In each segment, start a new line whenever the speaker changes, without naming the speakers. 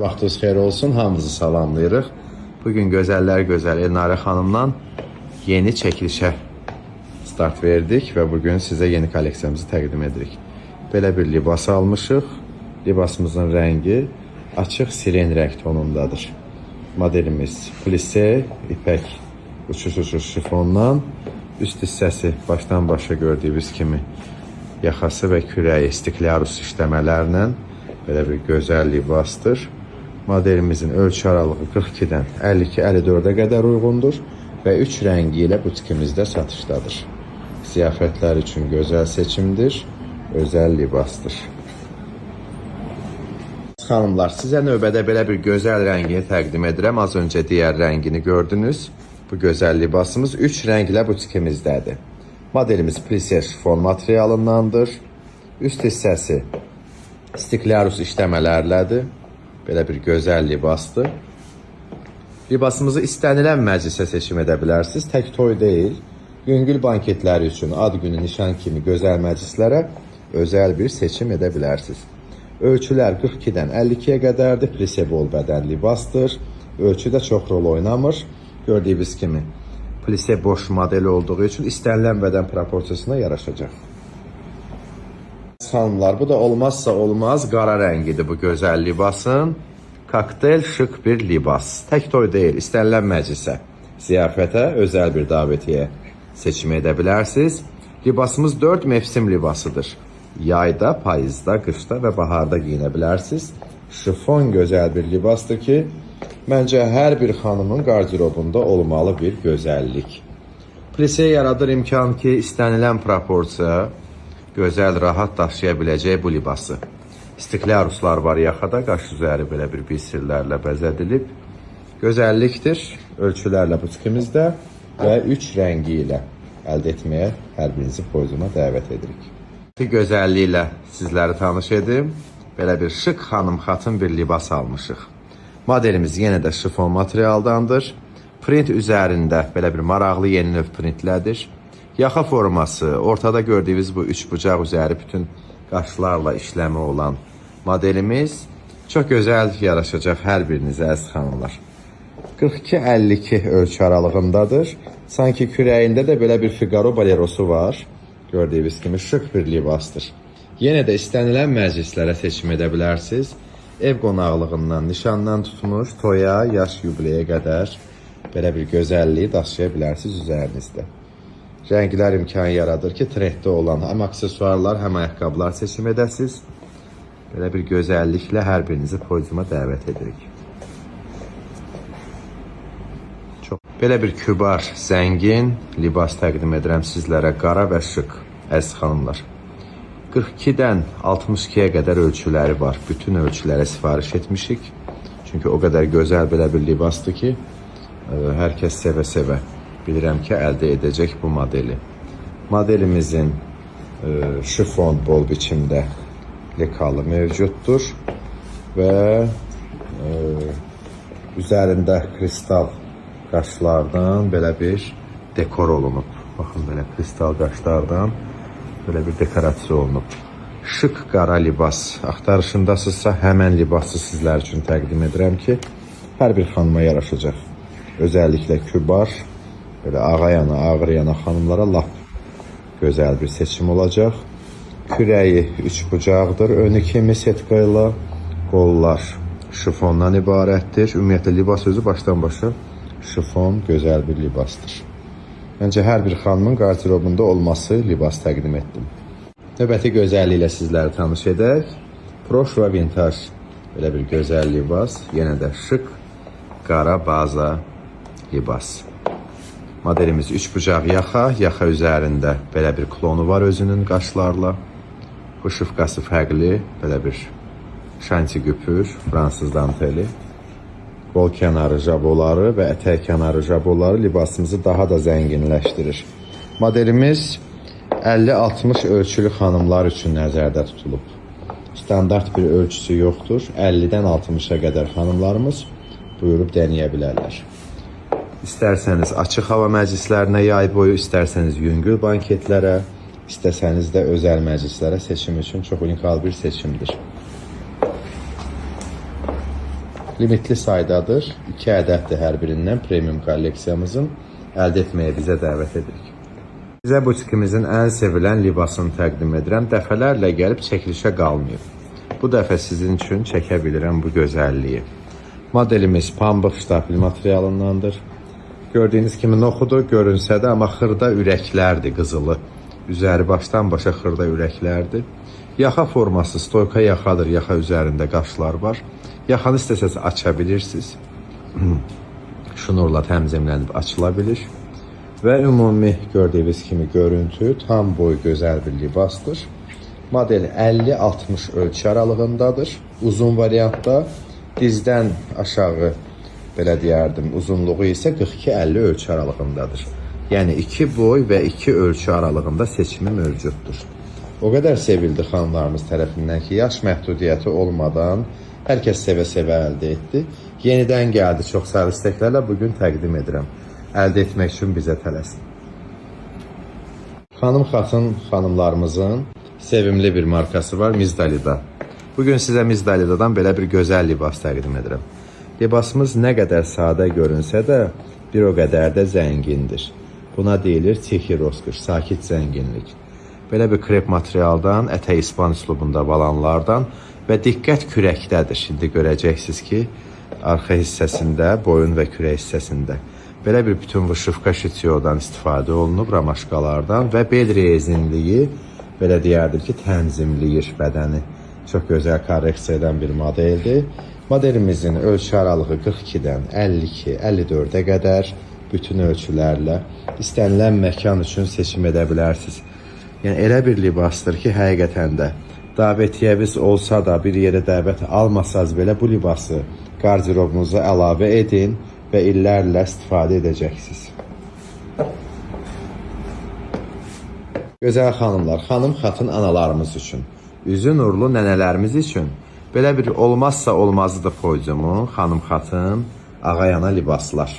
Vaxtınız xeyir olsun, hamınızı salamlayırıq. Bugün gözəllər gözəl Elnarə xanımdan yeni çəkilişə start verdik və bugün sizə yeni kolleksiyamızı təqdim edirik. Belə bir libas almışıq. Libasımızın rəngi açıq siren rəng tonundadır. Modelimiz plise, ipək uçuş şifondan, üst hissəsi başdan başa gördüyünüz kimi yaxası və kürəyi stiklarus işləmələrlə belə bir gözəl libasdır. Modelimizin ölçü aralığı 42-dən 52-54-ə qədər uyğundur və 3 rəngi ilə butikimizdə satışdadır. Ziyafətlər üçün gözəl seçimdir, özəl libasdır. Xanımlar, sizə növbədə belə bir gözəl rəngini təqdim edirəm. Az öncə digər rəngini gördünüz. Bu gözəl libasımız 3 rənglə butikimizdədir. Modelimiz plise şifon materialındandır. Üst hissəsi stiklarus işləmələrlədir. Belə bir gözəl libasdır. Libasımızı istənilən məclisə seçim edə bilərsiniz. Tək toy deyil, yüngül banketləri üçün ad günü, nişan kimi gözəl məclislərə özəl bir seçim edə bilərsiniz. Ölçülər 42-dən 52-yə qədərdir. Plise bol bədən libasdır. Ölçüdə çox rol oynamır. Gördüyünüz kimi plise boş model olduğu üçün istənilən bədən proporsiyasına yaraşacaq. Xanımlar, bu da olmazsa olmaz qara rəngidir bu gözəl libasın. Kokteyl şık bir libas. Tək toy deyil, istənilən məclisə, ziyafətə, özəl bir davetiyə seçim edə bilərsiniz. Libasımız 4 mevsim libasıdır. Yayda, payızda, qışda və baharda giyinə bilərsiniz. Şifon gözəl bir libasdır ki, məncə hər bir xanımın qardirobunda olmalı bir gözəllik. Plise yaradır imkan ki, istənilən proporsiya gözəl, rahat daşıya biləcək bu libası. Stiklaruslar var yaxada, qaş üzəri belə bir bisirlərlə bəzədilib. Gözəllikdir, ölçülərlə butikimizdə və 3 rəngi ilə əldə etməyə hər birinizi podyuma dəvət edirik. Gözəlliyi ilə sizləri tanış edim. Belə bir şık xanım xatın bir libas almışıq. Modelimiz yenə də şifon materialdandır. Print üzərində belə bir maraqlı yeni növ printlədir. Yaxa forması, ortada gördüyünüz bu 3 bucaq üzəri bütün qaşlarla işləmi olan modelimiz çox gözəl yaraşacaq hər birinizə əziz xanımlar. 42-52 ölçü aralığındadır. Sanki kürəyində də belə bir Figaro balerosu var. Gördüyünüz kimi şık bir libasdır. Yenə də istənilən məclislərə seçim edə bilərsiniz. Ev qonaqlığından, nişandan tutmuş, toya, yaş yubileyə qədər belə bir gözəlliyi daşıya bilərsiniz üzərinizdə. Rənglər imkan yaradır ki, trenddə olan həm aksesuarlar, həm ayaqqabılar seçim edəsiniz. Belə bir gözəlliklə hər birinizi podyuma dəvət edirik. Belə bir kübar, zəngin libas təqdim edirəm sizlərə, qara və şık, əziz xanımlar. 42-dən 62-yə qədər ölçüləri var. Bütün ölçülərə sifariş etmişik. Çünki o qədər gözəl belə bir libasdır ki, hər kəs sevə-sevə bilirəm ki, əldə edəcək bu modeli. Modelimizin şifon bol biçimdə lekalı mövcuddur və üzərində kristal qaşlardan belə bir dekor olunub. Baxın, belə kristal qaşlardan belə bir dekorasiya olunub. Şık qara libas axtarışındasınızsa həmən libası sizlər üçün təqdim edirəm ki, hər bir xanıma yaraşacaq. Özəlliklə kübar, belə ağa yana, ağır yana xanımlara lap gözəl bir seçim olacaq. Kürəyi 3 bucaqdır, önü kimi setka ilə, qollar şifondan ibarətdir. Ümumiyyətlə libas özü başdan başa şifon gözəl bir libasdır. Məncə hər bir xanımın qardirobunda olması libas təqdim etdim. Növbəti gözəlliyi ilə sizləri tanış edək. Proş və vintaj belə bir gözəl libas, yenə də şık qara baza libas. Modelimiz 3 bucaq yaxa üzərində belə bir klonu var özünün qaşlarla. Bu şıfqası fərqli, belə bir şanti güpür, fransız danteli. Qol kənarı jaboları və ətək kənarı jaboları libasımızı daha da zənginləşdirir. Modelimiz 50-60 ölçülü xanımlar üçün nəzərdə tutulub. Standart bir ölçüsü yoxdur. 50-dən 60-a qədər xanımlarımız buyurub deneyə bilərlər. İstərsəniz açıq hava məclislərinə yay boyu, istərsəniz yüngül banketlərə, istəsəniz də özəl məclislərə seçim üçün çox unikal bir seçimdir. limitli saydadır. 2 ədəddir hər birindən premium kolleksiyamızın. Əldə etməyə bizə dəvət edirik. Bizə butikimizin ən sevilən libasını təqdim edirəm. Dəfələrlə gəlib çəkilişə qalmayıb. Bu dəfə sizin üçün çəkə bilirəm bu gözəlliyi. Modelimiz pambıq ştapil materialındandır. Gördüyünüz kimi noxudur, görünsə də, amma xırda ürəklərdir qızılı. Üzəri başdan başa xırda ürəklərdir. Yaxa forması stoyka yaxadır, yaxa üzərində qaşlar var. Yaxanı istəsəz aça bilirsiniz. Şnurla təmzimlənib açıla bilir. Və ümumi gördüyünüz kimi görüntü tam boy gözəl bir libasdır. Model 50-60 ölçü aralığındadır. Uzun variantda dizdən aşağı belə deyərdim, uzunluğu isə 42-50 ölçü aralığındadır. Yəni 2 boy və 2 ölçü aralığında seçimi mövcuddur. O qədər sevildi xanımlarımız tərəfindən ki, yaş məhdudiyyəti olmadan hər kəs sevə-sevə əldə etdi. Yenidən gəldi çox sayılı istəklərlə bugün təqdim edirəm. Əldə etmək üçün bizə tələsin. Xanım Xatın xanımlarımızın sevimli bir markası var, Mizdalida. Bugün sizə Mizdalidadan belə bir gözəl libas təqdim edirəm. Libasımız nə qədər sadə görünsə də, bir o qədər də zəngindir. Buna deyilir tixi roskoş, sakit zənginlik. Belə bir krep materialdan, ətək ispan üslubunda balanlardan və diqqət kürəkdədir. Şimdi görəcəksiniz ki, arxa hissəsində, boyun və kürək hissəsində belə bir bütün vışıfqa şitiodan istifadə olunub, ramaşqalardan və bel rezinliyi, belə deyərdim ki, tənzimləyir bədəni. Çox gözəl korreksiya edən bir modeldir. Modelimizin ölçü aralığı 42-dən 52-54-ə qədər bütün ölçülərlə istənilən məkan üçün seçim edə bilərsiniz. Yəni elə bir libasdır ki, həqiqətən də davetiyyəviz olsa da, bir yerə dəvət almasaz belə bu libası qardirobunuza əlavə edin və illərlə istifadə edəcəksiniz. Gözəl xanımlar, xanım Xatın analarımız üçün, üzü nurlu nənələrimiz üçün belə bir olmazsa olmazıdır podiumun, xanım Xatın ağayana libaslar.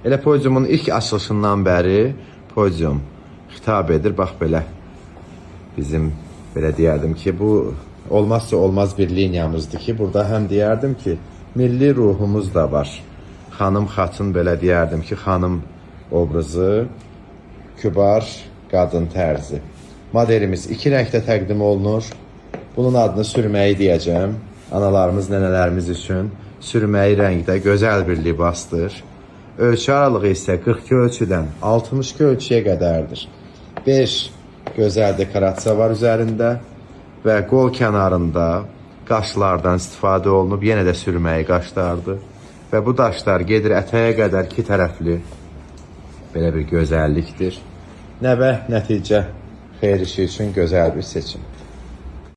Elə podiumun ilk açılışından bəri podium xitab edir, bax belə. Bizim belə deyərdim ki, bu olmazsa olmaz bir liniyamızdır ki, burada həm deyərdim ki, milli ruhumuz da var. Xanım Xatın belə deyərdim ki, xanım obrazı, kübar qadın tərzi. Modelimiz 2 rəngdə təqdim olunur. Bunun adını sürməyi deyəcəm. Analarımız, nənələrimiz üçün sürməyi rəngdə gözəl bir libasdır. Ölçü aralığı isə 42 ölçüdən 62 ölçüyə qədərdir. 5 gözəl dekorasiya var üzərində və qol kənarında qaşlardan istifadə olunub, yenə də sürməyi qaşlardır. Və bu daşlar gedir ətəyə qədər 2 tərəfli belə bir gözəllikdir. Nəvə, nəticə xeyir işi üçün gözəl bir seçim.